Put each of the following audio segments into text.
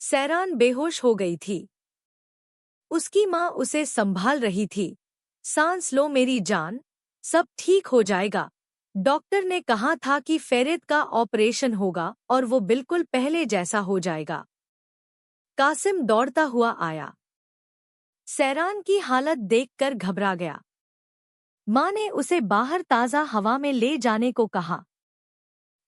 सैरान बेहोश हो गई थी। उसकी माँ उसे संभाल रही थी। सांस लो मेरी जान, सब ठीक हो जाएगा। डॉक्टर ने कहा था कि फेरित का ऑपरेशन होगा और वो बिल्कुल पहले जैसा हो जाएगा। कासिम दौड़ता हुआ आया। सैरान की हालत देखकर घबरा गया। माँ ने उसे बाहर ताज़ा हवा में ले जाने को कहा।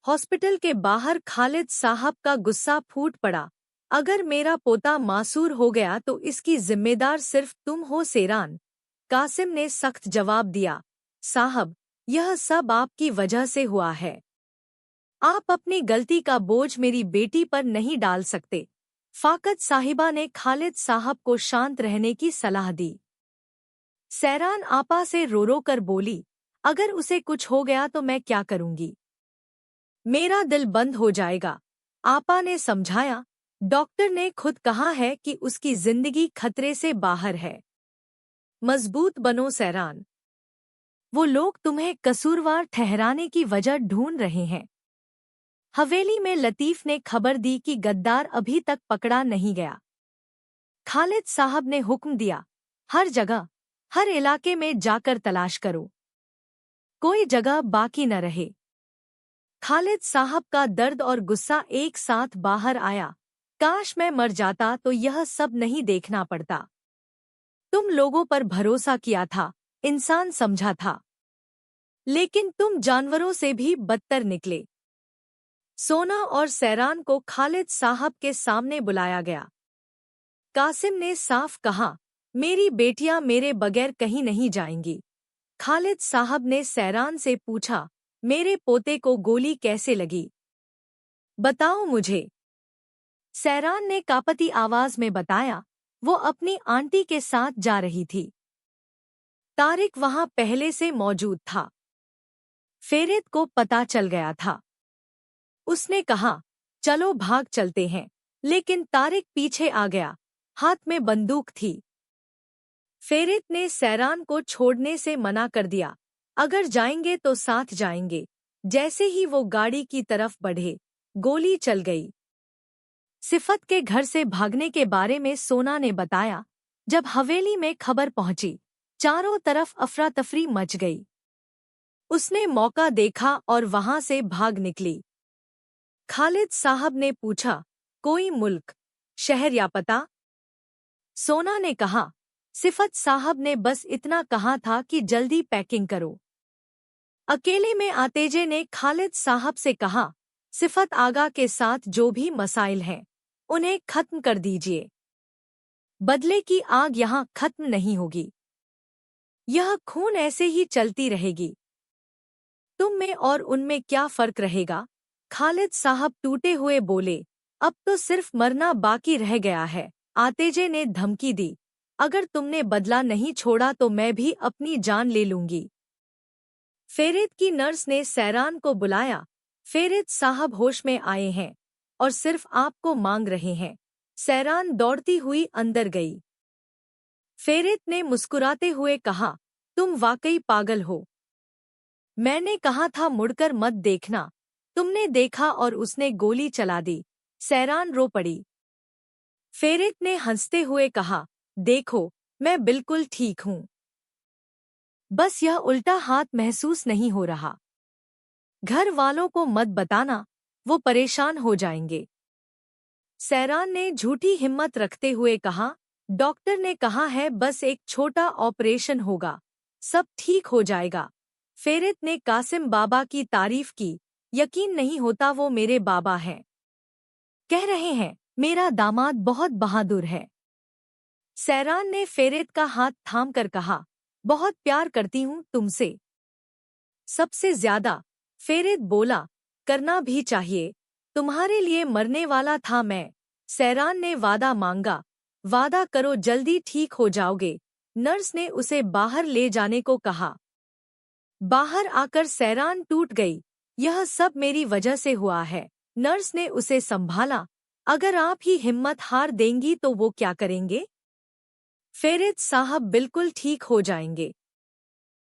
हॉस्पिटल के बाहर खालिद साहब का गुस्सा फूट पड़ा। अगर मेरा पोता मासूर हो गया तो इसकी जिम्मेदार सिर्फ तुम हो सैरान। कासिम ने सख्त जवाब दिया। साहब, यह सब आपकी वजह से हुआ है। आप अपनी गलती का बोझ मेरी बेटी पर नहीं डाल सकते। फाकत साहिबा ने खालिद साहब को शांत रहने की सलाह दी। सैरान आपा से रो रो कर बोली, अगर उसे कुछ हो गया तो मैं क्या करूंगी? मेरा दिल बंद हो जाएगा। आपा ने समझाया, डॉक्टर ने खुद कहा है कि उसकी जिंदगी खतरे से बाहर है। मजबूत बनो सैरान। वो लोग तुम्हें कसूरवार ठहराने की वजह ढूंढ रहे हैं। हवेली में लतीफ ने खबर दी कि गद्दार अभी तक पकड़ा नहीं गया। खालिद साहब ने हुक्म दिया, हर जगह, हर इलाके में जाकर तलाश करो, कोई जगह बाकी न रहे। खालिद साहब का दर्द और गुस्सा एक साथ बाहर आया। काश मैं मर जाता तो यह सब नहीं देखना पड़ता। तुम लोगों पर भरोसा किया था, इंसान समझा था, लेकिन तुम जानवरों से भी बदतर निकले। सोना और सैरान को खालिद साहब के सामने बुलाया गया। कासिम ने साफ कहा, मेरी बेटियां मेरे बगैर कहीं नहीं जाएंगी। खालिद साहब ने सैरान से पूछा, मेरे पोते को गोली कैसे लगी? बताओ मुझे। सैरान ने कांपती आवाज में बताया, वो अपनी आंटी के साथ जा रही थी। तारिक वहां पहले से मौजूद था। फेरित को पता चल गया था। उसने कहा, चलो भाग चलते हैं, लेकिन तारिक पीछे आ गया, हाथ में बंदूक थी। फेरित ने सैरान को छोड़ने से मना कर दिया, अगर जाएंगे तो साथ जाएंगे। जैसे ही वो गाड़ी की तरफ बढ़े, गोली चल गई। सिफत के घर से भागने के बारे में सोना ने बताया। जब हवेली में खबर पहुंची, चारों तरफ अफरा तफरी मच गई। उसने मौका देखा और वहां से भाग निकली। खालिद साहब ने पूछा, कोई मुल्क, शहर या पता? सोना ने कहा, सिफत साहब ने बस इतना कहा था कि जल्दी पैकिंग करो। अकेले में आतेजे ने खालिद साहब से कहा, सिफत आगा के साथ जो भी मसाइल हैं, उन्हें खत्म कर दीजिए। बदले की आग यहाँ खत्म नहीं होगी। यह खून ऐसे ही चलती रहेगी। तुम में और उनमें क्या फर्क रहेगा? खालिद साहब टूटे हुए बोले, अब तो सिर्फ मरना बाकी रह गया है। आतेजे ने धमकी दी, अगर तुमने बदला नहीं छोड़ा तो मैं भी अपनी जान ले लूंगी। फेरित की नर्स ने सैरान को बुलाया। फेरित साहब होश में आए हैं और सिर्फ आपको मांग रहे हैं। सैरान दौड़ती हुई अंदर गई। फेरित ने मुस्कुराते हुए कहा, तुम वाकई पागल हो। मैंने कहा था मुड़कर मत देखना, तुमने देखा और उसने गोली चला दी। सैरान रो पड़ी। फेरित ने हंसते हुए कहा, देखो, मैं बिल्कुल ठीक हूँ। बस यह उल्टा हाथ महसूस नहीं हो रहा। घर वालों को मत बताना, वो परेशान हो जाएंगे। सैरान ने झूठी हिम्मत रखते हुए कहा, डॉक्टर ने कहा है बस एक छोटा ऑपरेशन होगा, सब ठीक हो जाएगा। फेरित ने कासिम बाबा की तारीफ की, यकीन नहीं होता वो मेरे बाबा हैं। कह रहे हैं, मेरा दामाद बहुत बहादुर है। सैरान ने फेरित का हाथ थाम कर कहा, बहुत प्यार करती हूँ तुमसे। सबसे ज्यादा, फेरित बोला, करना भी चाहिए, तुम्हारे लिए मरने वाला था मैं। सैरान ने वादा मांगा, वादा करो जल्दी ठीक हो जाओगे। नर्स ने उसे बाहर ले जाने को कहा। बाहर आकर सैरान टूट गई, यह सब मेरी वजह से हुआ है। नर्स ने उसे संभाला, अगर आप ही हिम्मत हार देंगी तो वो क्या करेंगे? फेरित साहब बिल्कुल ठीक हो जाएंगे।